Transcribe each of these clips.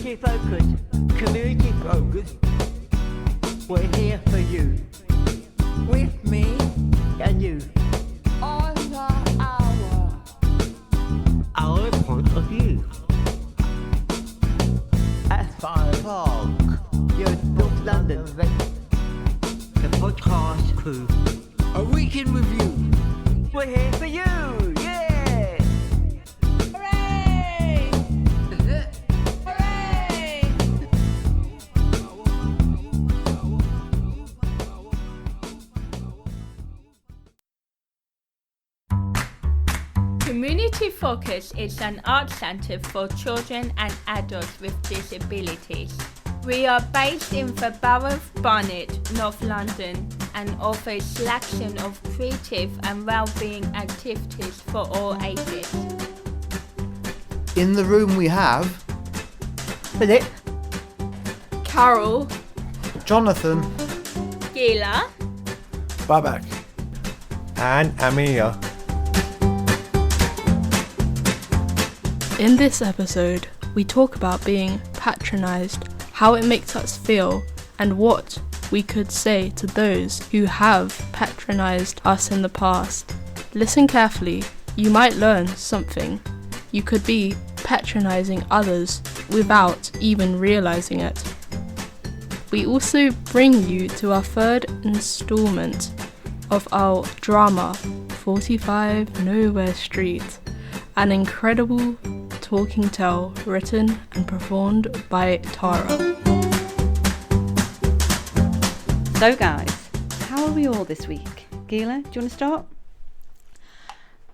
Community focused. Community focused. We're here for you. With me and you. Under our point of view. At 5 o'clock. You're North London. The podcast crew. A week in review. We're here for you. Yeah. Hooray! Hooray! Community Focus is an art centre for children and adults with disabilities. We are based in the Borough of Barnet, North London, and offer a selection of creative and well-being activities for all ages. In the room we have Philip. Carol, Jonathan, Gila, Babak, and Amia. In this episode, we talk about being patronised, how it makes us feel, and what we could say to those who have patronised us in the past. Listen carefully, you might learn something. You could be patronising others without even realising it. We also bring you to our third instalment of our drama, 45 Nowhere Street, an incredible talking tale written and performed by Tara. So guys, how are we all this week? Gila, do you want to start?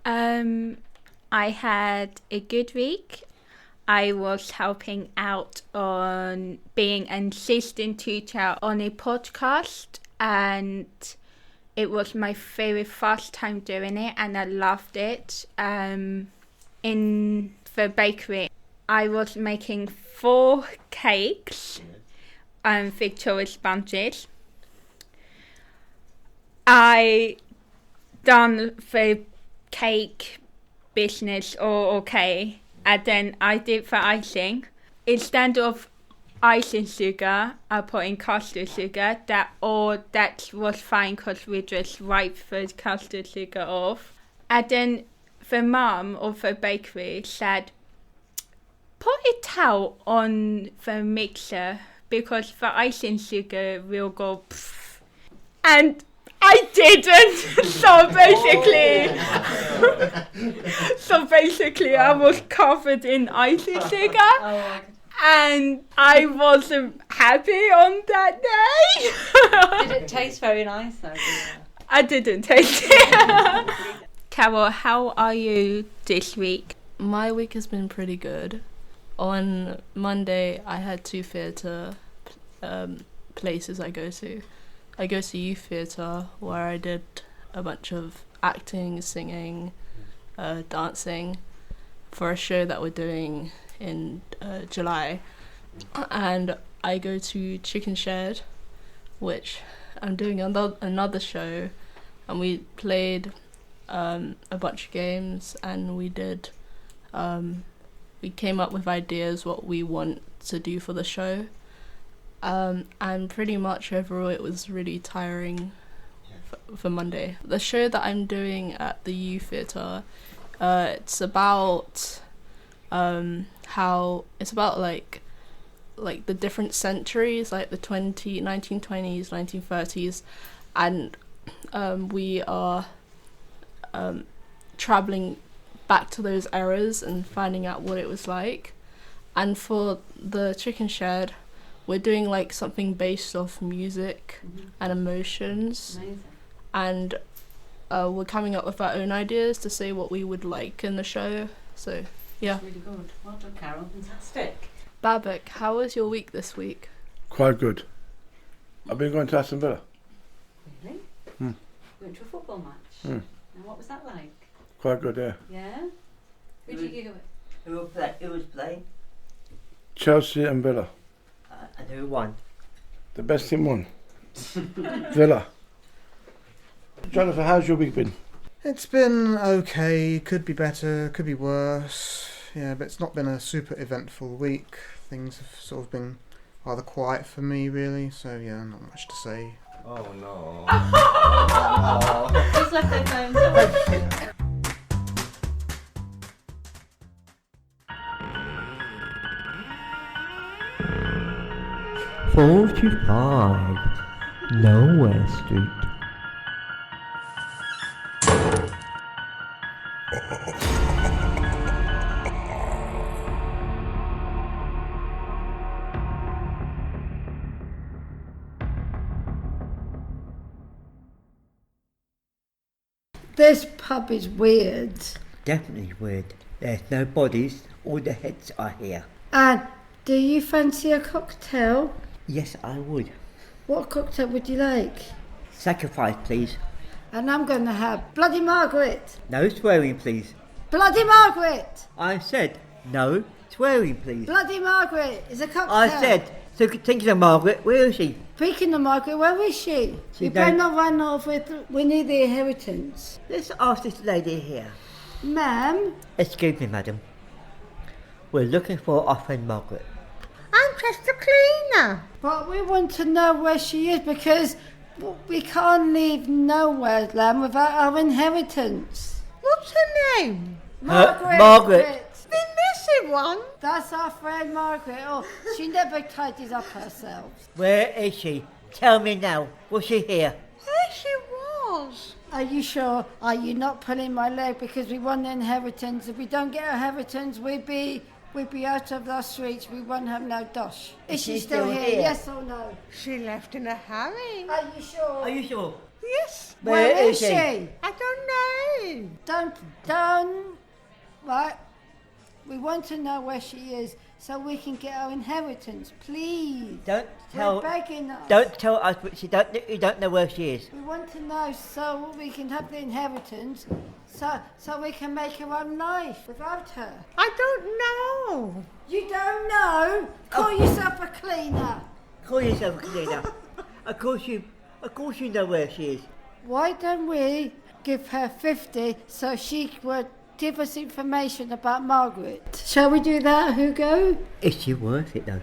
I had a good week. I was helping out on being an assistant teacher on a podcast, and it was my very first time doing it, and I loved it. In the bakery, I was making 4 cakes and Victoria sponges. I done the cake business all okay, and then I did the icing. Instead of icing sugar, I put in custard sugar. That was fine because we just wiped the custard sugar off. And then the mum of the bakery said, put a towel on the mixer because the icing sugar will go pfft. And I didn't. So basically I was covered in icing sugar. And I wasn't happy on that day. Did it taste very nice though? I didn't taste it. Carol, how are you this week? My week has been pretty good. On Monday, I had 2 theatre places I go to. I go to youth theatre, where I did a bunch of acting, singing, dancing for a show that we're doing in July. And I go to Chicken Shed, which I'm doing another show, and we played a bunch of games, and we came up with ideas what we want to do for the show, and pretty much overall it was really tiring for Monday. The show that I'm doing at the youth theatre, it's about like the different centuries, like the 1920s, 1930s, and we are travelling back to those eras and finding out what it was like. And for the Chicken Shed, we're doing like something based off music and emotions. Amazing. And we're coming up with our own ideas to say what we would like in the show. So yeah. Really good. Well done, Carol. Fantastic. Babak, how was your week this week? Quite good. I've been going to Aston Villa. Really? Mm. Went to a football match. Mm. And what was that like? Quite good, yeah. Yeah? Who did you go with? Who was playing? Chelsea and Villa. And who won? The best team won. Villa. Jonathan, how's your week been? It's been okay, could be better, could be worse. Yeah, but it's not been a super eventful week. things have sort of been rather quiet for me, really. So yeah, not much to say. Oh no. Just left their phones on. Nowhere Street. This pub is weird. Definitely weird. There's no bodies, all the heads are here. And do you fancy a cocktail? Yes, I would. What cocktail would you like? Sacrifice, please. And I'm going to have Bloody Margaret. No swearing, please. Bloody Margaret! I said no swearing, please. Bloody Margaret is a cocktail. I said, so thinking of Margaret, where is she? Speaking of Margaret, where is she? She You better don't- not run off with. We need the inheritance. Let's ask this lady here. Ma'am? Excuse me, madam. We're looking for our friend Margaret. I'm just a cleaner. But we want to know where she is because we can't leave nowhere, lamb, without our inheritance. What's her name? Margaret. The missing one? That's our friend Margaret. Oh, she never tidies up herself. Where is she? Tell me now. Was she here? There she was. Are you sure? Are you not pulling my leg because we want the inheritance? If we don't get our inheritance, we'd be out of the streets. We won't have no dosh. Is she still here? Yes or no? She left in a hurry. Are you sure? Are you sure? Yes. Where is she? I don't know. Don't. Right. We want to know where she is so we can get our inheritance, please. Don't We're tell. begging us. Don't tell us. But you don't know where she is. We want to know so we can have the inheritance, so we can make our own life without her. I don't know. You don't know? Call yourself a cleaner. Call yourself a cleaner. Of course you know where she is. Why don't we give her 50 so she would give us information about Margaret? Shall we do that, Hugo? Is she worth it though?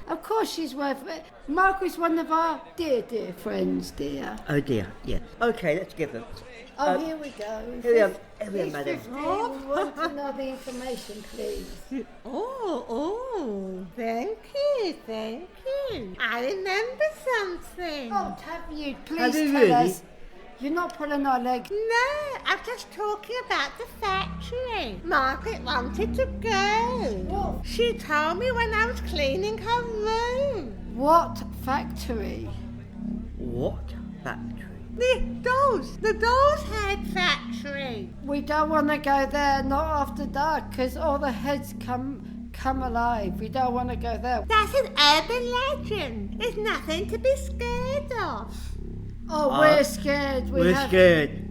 Of course she's worth it. Margaret's one of our dear friends, dear. Oh dear. Yeah. Okay, let's give her. Oh, here we go. Here we are, He's madam. 50. We want to know the information, please. Oh, thank you. I remember something. Oh, have you? Please Have you tell really? us. You're not pulling our leg. No, I'm just talking about the factory. Margaret wanted to go. What? She told me when I was cleaning her room. What factory? What factory? The dolls head factory. We don't want to go there, not after dark, because all the heads come alive. We don't want to go there. That's an urban legend. It's nothing to be scared of. Oh, we're scared. We're scared.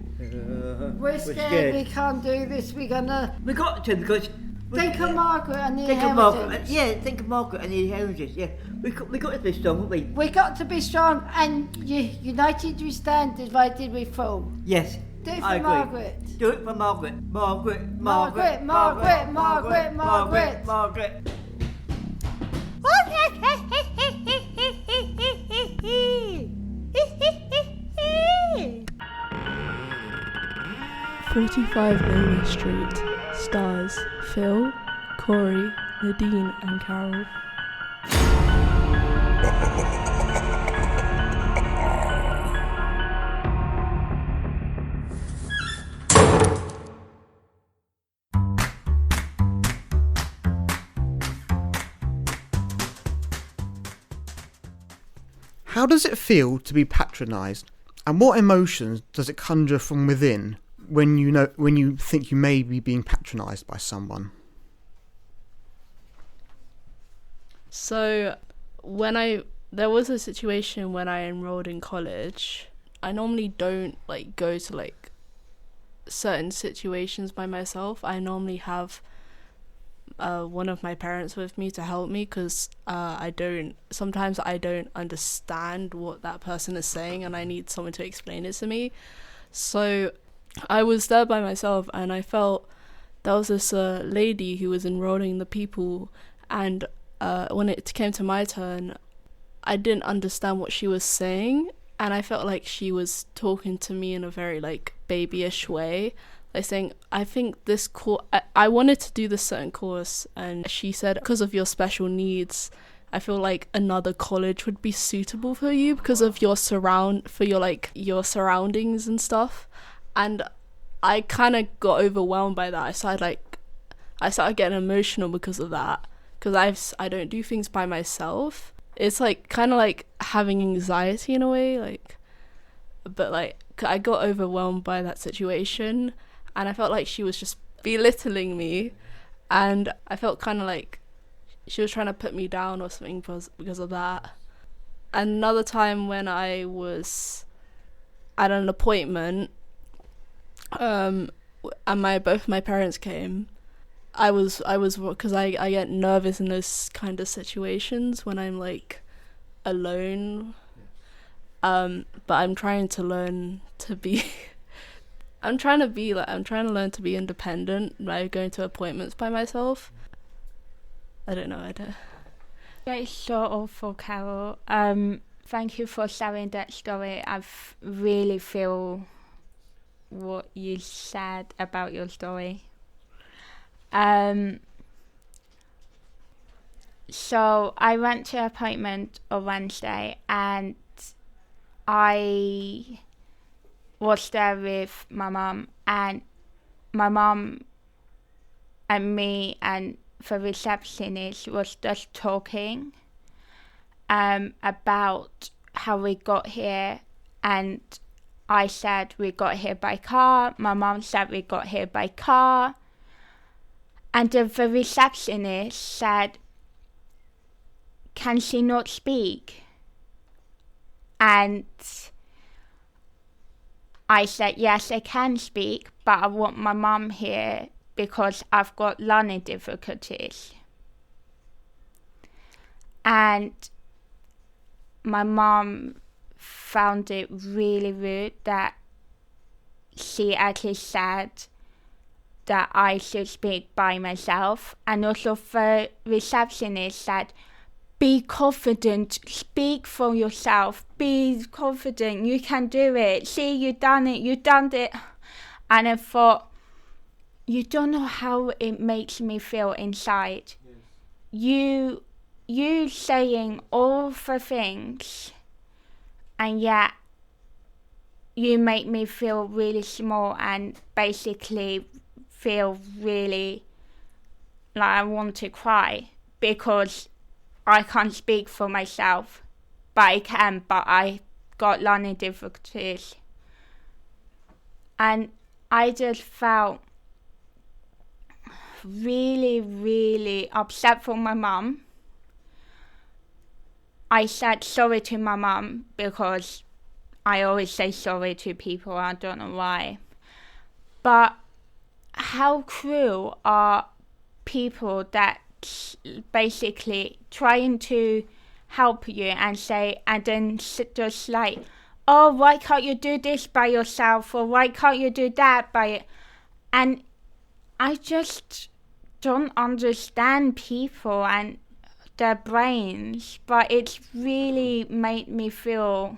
We're scared. We can't do this. We're gonna We got to because. think of Margaret and the Think of inheritance. Margaret. Yeah, think of Margaret and the inheritance. Yeah, we got to be strong, haven't we? We got to be strong and united we stand, divided we fall. Yes. Do it for I agree. Margaret. Do it for Margaret. Margaret. Margaret. 45 Nowhere Street stars Phil, Corey, Nadine and Carol. How does it feel to be patronised, and what emotions does it conjure from within when you think you may be being patronised by someone? So there was a situation when I enrolled in college. I normally don't go to certain situations by myself. I normally have one of my parents with me to help me because sometimes I don't understand what that person is saying and I need someone to explain it to me. So I was there by myself and I felt there was this lady who was enrolling the people, and when it came to my turn, I didn't understand what she was saying, and I felt like she was talking to me in a very like babyish way, like saying, I think this I wanted to do this certain course, and she said, because of your special needs, I feel like another college would be suitable for you because of your your surroundings and stuff. And I kind of got overwhelmed by that. I started getting emotional because of that, because I don't do things by myself. It's like kind of like having anxiety in a way, like, but like I got overwhelmed by that situation, and I felt like she was just belittling me, and I felt kind of like she was trying to put me down or something because of that. Another time when I was at an appointment, and both my parents came. I was because I get nervous in those kind of situations when I'm like alone. But I'm trying to learn to be I'm trying to learn to be independent by going to appointments by myself. I don't know. It's so awful, Carol. Thank you for sharing that story. I really feel what you said about your story. So I went to an appointment on Wednesday, and I was there with my mum, and my mum and me and the receptionist was just talking about how we got here, and I said we got here by car. My mum said we got here by car. And the receptionist said, can she not speak? And I said, yes, I can speak, but I want my mum here because I've got learning difficulties. And my mum found it really rude that she actually said that I should speak by myself. And also the receptionist said, be confident, speak for yourself, be confident, you can do it, see, you've done it. And I thought, you don't know how it makes me feel inside. Yes. You saying all the things, and yet you make me feel really small and basically feel really like I want to cry because I can't speak for myself, but I got learning difficulties. And I just felt really, really upset for my mum. I said sorry to my mum because I always say sorry to people, I don't know why. But how cruel are people that basically trying to help you and then just like, oh, why can't you do this by yourself, or why can't you do that by... And I just don't understand people and their brains, but it's really made me feel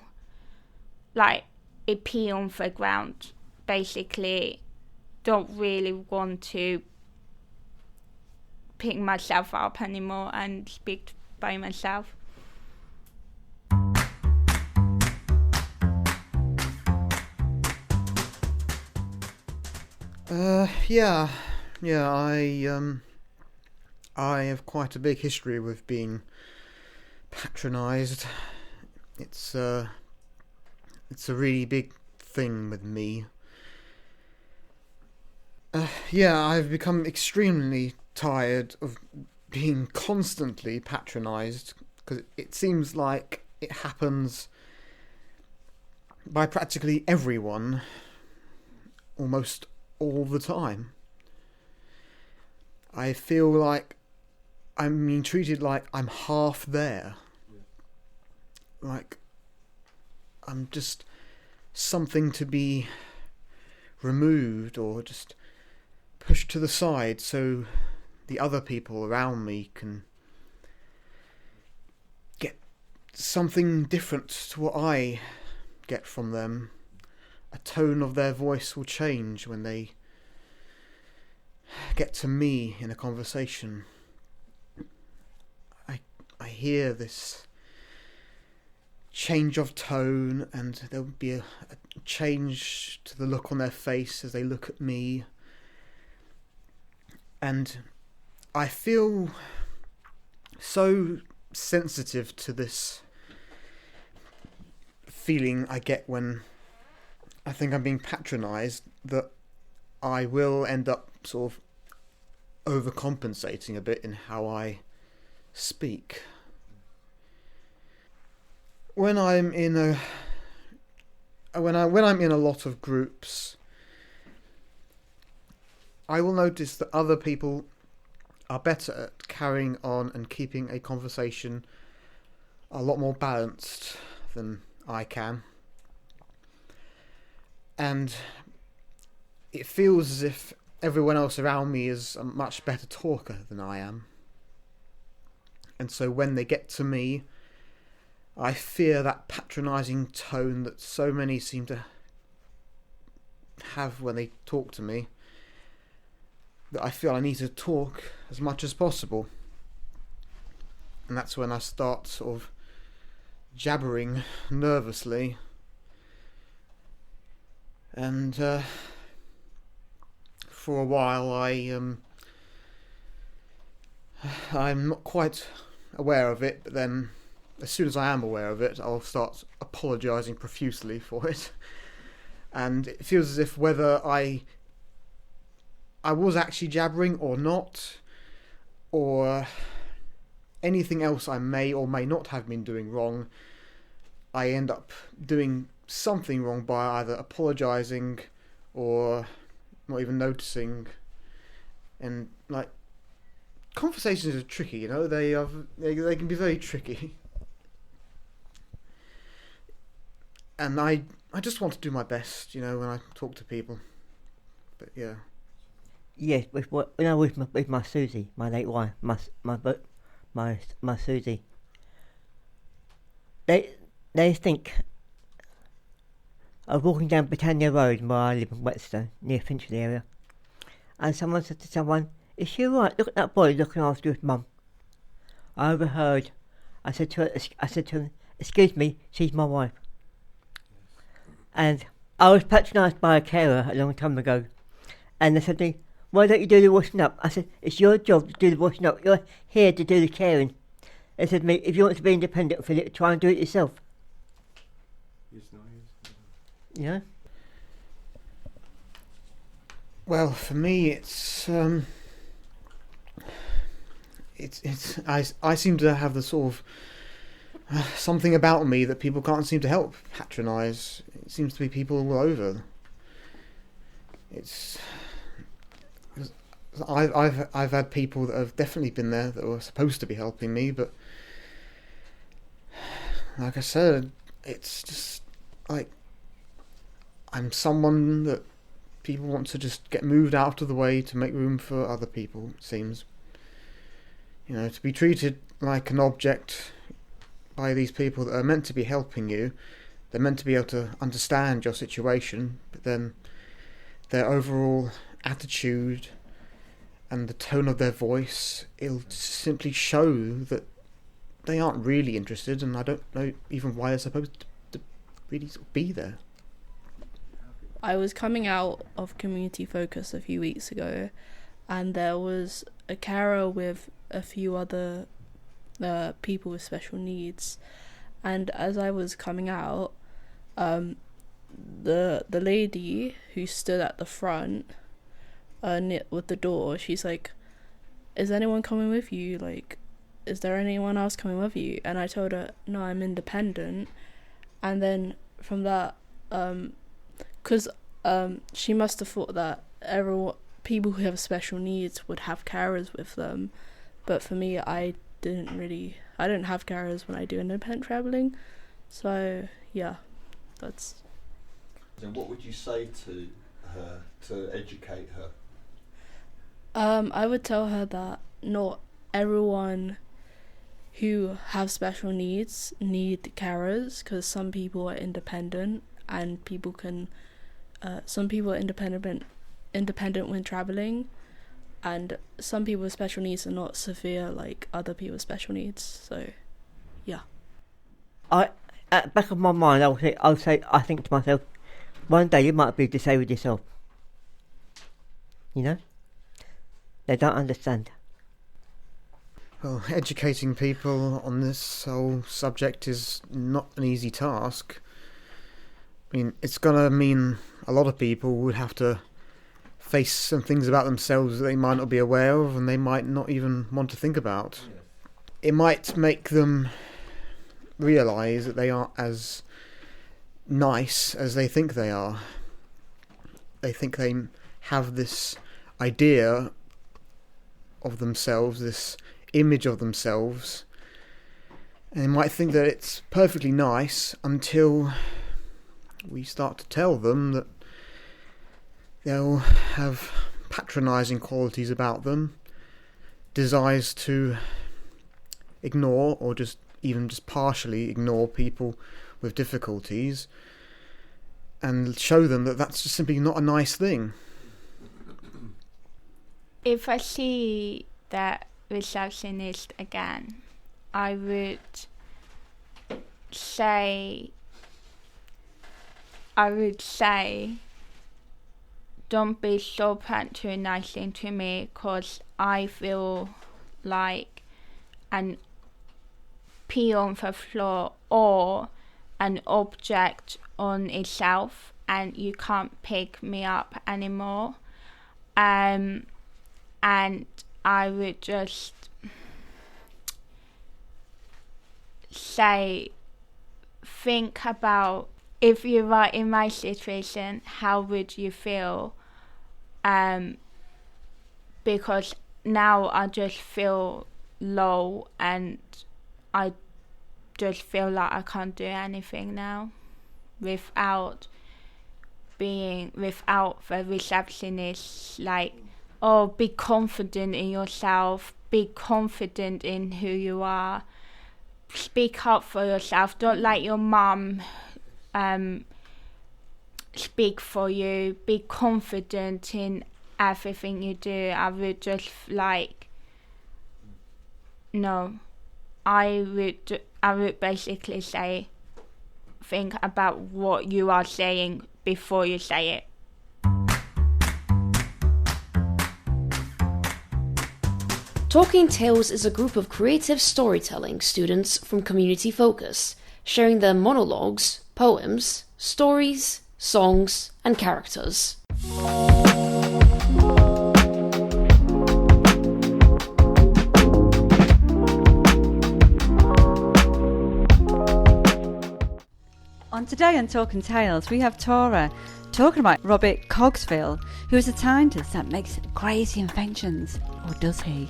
like a pea on the ground. Basically, don't really want to pick myself up anymore and speak by myself. I have quite a big history with being patronised. It's a really big thing with me. I've become extremely tired of being constantly patronised, because it seems like it happens by practically everyone almost all the time. I feel like I'm being treated like I'm half there. Like I'm just something to be removed or just pushed to the side so the other people around me can something different to what I get from them. A tone of their voice will change when they get to me in a conversation. I hear this change of tone, and there'll be a change to the look on their face as they look at me. And I feel so sensitive to this feeling I get when I think I'm being patronised, that I will end up sort of overcompensating a bit in how I speak. When I'm in a lot of groups, I will notice that other people are better at carrying on and keeping a conversation a lot more balanced than I can. And it feels as if everyone else around me is a much better talker than I am. And so when they get to me, I fear that patronising tone that so many seem to have when they talk to me, that I feel I need to talk as much as possible. And that's when I start sort of jabbering nervously. And for a while I'm not quite aware of it, but then as soon as I am aware of it, I'll start apologising profusely for it. And it feels as if whether I was actually jabbering or not, or anything else I may or may not have been doing wrong, I end up doing something wrong by either apologising or not even noticing. And like, conversations are tricky, you know, they can be very tricky. And I just want to do my best, you know, when I talk to people. But yeah. Yes, when I was with my Susie, my late wife, my Susie, they think I was walking down Britannia Road where I live in Whetstone, near Finchley area, and someone said to someone, "Is she all right? Look at that boy looking after his mum." I overheard. I said to him, "Excuse me, she's my wife." And I was patronised by a carer a long time ago, and they said to me, "Why don't you do the washing up?" I said, "It's your job to do the washing up. You're here to do the caring." They said to me, "If you want to be independent, Philip, try and do it yourself." Yeah. Well, for me, I seem to have the sort of something about me that people can't seem to help patronise. It seems to be people all over. I've had people that have definitely been there that were supposed to be helping me, but like I said, it's just like I'm someone that people want to just get moved out of the way to make room for other people, it seems. You know, to be treated like an object by these people that are meant to be helping you. They're meant to be able to understand your situation, but then their overall attitude and the tone of their voice, it'll simply show that they aren't really interested, and I don't know even why they're supposed to really sort of be there. I was coming out of community focus a few weeks ago, and there was a carer with a few other people with special needs, and as I was coming out, the lady who stood at the front with the door, she's like, "Is anyone coming with you? Like, is there anyone else coming with you?" And I told her, "No, I'm independent." And then from that, because she must have thought that people who have special needs would have carers with them, but for me, I didn't have carers when I do independent travelling. So yeah, that's. And what would you say to her to educate her? I would tell her that not everyone who have special needs need carers, because some people are independent and some people are independent when traveling, and some people with special needs are not severe like other people with special needs. So yeah, At the back of my mind, I think to myself, one day you might be disabled yourself. You know? They don't understand. Well, educating people on this whole subject is not an easy task. I mean, it's gonna mean a lot of people would have to face some things about themselves that they might not be aware of and they might not even want to think about. It might make them realise that they aren't as nice as they think they are. They think they have this idea of themselves, this image of themselves, and they might think that it's perfectly nice until we start to tell them that they'll have patronising qualities about them, desires to ignore or just partially ignore people with difficulties, and show them that that's just simply not a nice thing. If I see that receptionist again, I would say, don't be so patronising to me, because I feel like an pea on the floor or an object on itself, and you can't pick me up anymore. And I would just say, think about, if you were in my situation, how would you feel? Because now I just feel low, and I just feel like I can't do anything now without the receptionist, like, oh, be confident in yourself, be confident in who you are, speak up for yourself, don't let your mum speak for you, be confident in everything you do. I would just I would basically say, think about what you are saying before you say it. Talking Tales is a group of creative storytelling students from Community Focus, sharing their monologues, poems, stories, songs, and characters. On today on Talking Tales, we have Tora talking about Robert Cogsville, who is a scientist that makes crazy inventions. Or does he?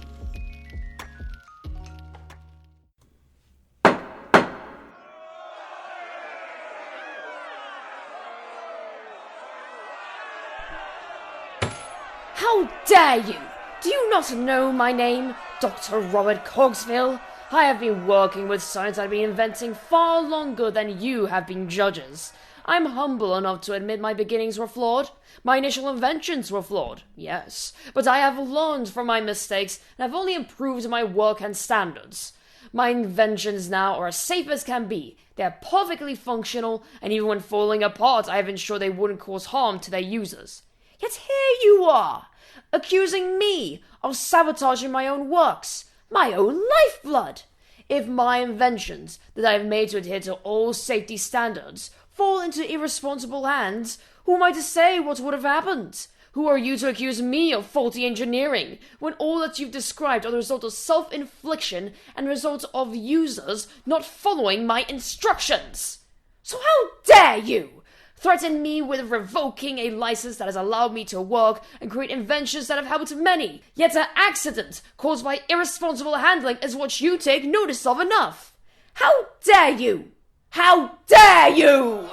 How dare you! Do you not know my name, Dr. Robert Cogsville? I have been working with science I've been inventing far longer than you have been judges. I'm humble enough to admit my beginnings were flawed. My initial inventions were flawed, yes, but I have learned from my mistakes and have only improved my work and standards. My inventions now are as safe as can be. They're perfectly functional, and even when falling apart, I have ensured they wouldn't cause harm to their users. Yet here you are, accusing me of sabotaging my own works, my own lifeblood. If my inventions that I have made to adhere to all safety standards fall into irresponsible hands, who am I to say what would have happened? Who are you to accuse me of faulty engineering, when all that you've described are the result of self-infliction and result of users not following my instructions? So how dare you threaten me with revoking a license that has allowed me to work and create inventions that have helped many, yet an accident caused by irresponsible handling is what you take notice of enough? How dare you? How dare you?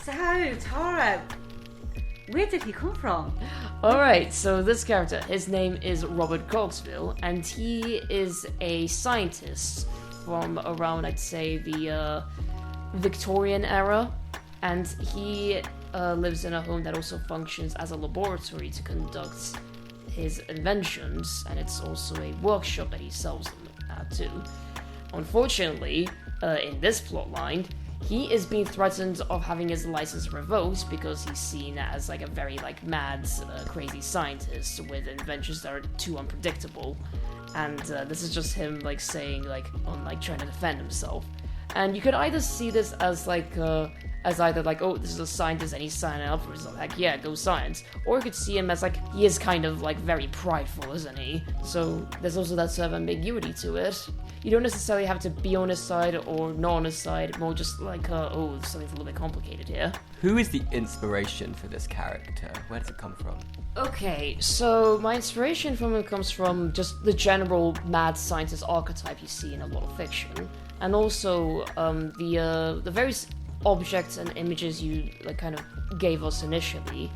So, Tora, Where did he come from? Alright, so this character, his name is Robert Cogsville, and he is a scientist from around, I'd say, the Victorian era, and he lives in a home that also functions as a laboratory to conduct his inventions, and it's also a workshop that he sells them at too. Unfortunately, in this plotline, he is being threatened of having his license revoked because he's seen as like a very like mad, crazy scientist with inventions that are too unpredictable, and this is just him like saying like on like trying to defend himself. And you could either see this as like as either like, oh, this is a scientist and he's signing up for it, so like, yeah, go science. Or you could see him as like, he is kind of like very prideful, isn't he? So there's also that sort of ambiguity to it. You don't necessarily have to be on his side or not on his side, more just like, oh, something's a little bit complicated here. Who is the inspiration for this character? Where does it come from? Okay, so my inspiration from him comes from just the general mad scientist archetype you see in a lot of fiction. And also the various objects and images you like kind of gave us initially.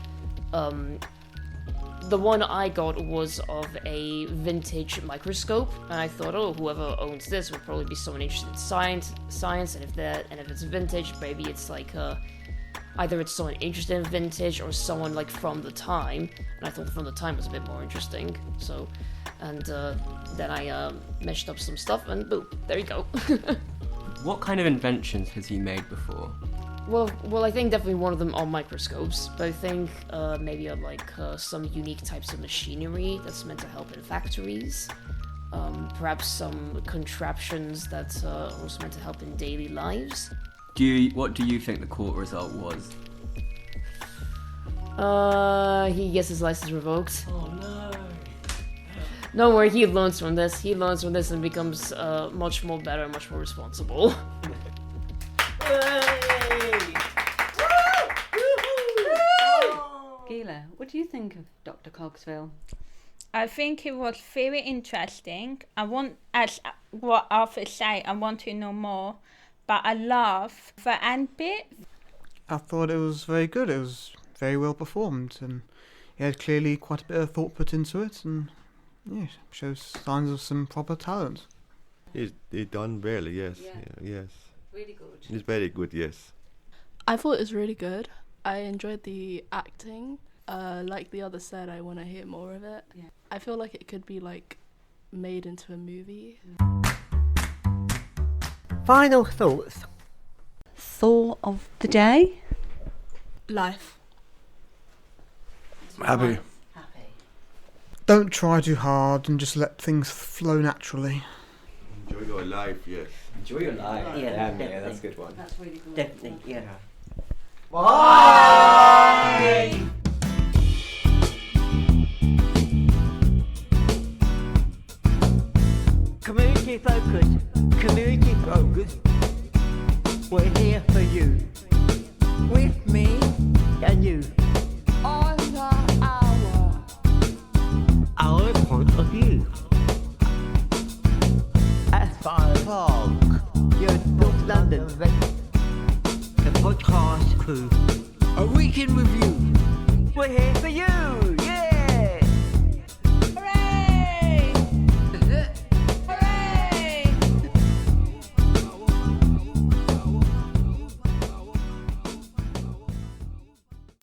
The one I got was of a vintage microscope, and I thought, oh, whoever owns this would probably be someone interested in science, and if it's vintage, maybe it's like either it's someone interested in vintage or someone like from the time. And I thought from the time was a bit more interesting. So, and then I meshed up some stuff, and boom, there you go. What kind of inventions has he made before? Well, I think definitely one of them are microscopes, but I think maybe on like some unique types of machinery that's meant to help in factories. Perhaps some contraptions that are also meant to help in daily lives. What do you think the court result was? He gets his license revoked. Oh no. Don't worry, he learns from this. He learns from this and becomes much more better, much more responsible. Gila, what do you think of Dr. Cogsville? I think it was very interesting. As what Arthur said, I want to know more, but I love the end bit. I thought it was very good. It was very well performed, and he had clearly quite a bit of thought put into it, and yeah, shows signs of some proper talent. He done well, yes. Yeah. Yes. Really good. It's very good, yes. I thought it was really good. I enjoyed the acting. Like the other said, I want to hear more of it. Yeah. I feel like it could be like made into a movie. Final thoughts. Thought of the day? Life. Happy. Don't try too hard and just let things flow naturally. Enjoy your life, yes. Enjoy your life. Yeah, Yeah, that's a good one. That's really good. Definitely, yeah. Bye! Community focused. We're here for you. With me and you. On Our point of view. As far as your North London, the podcast crew. A week in review. We're here for you.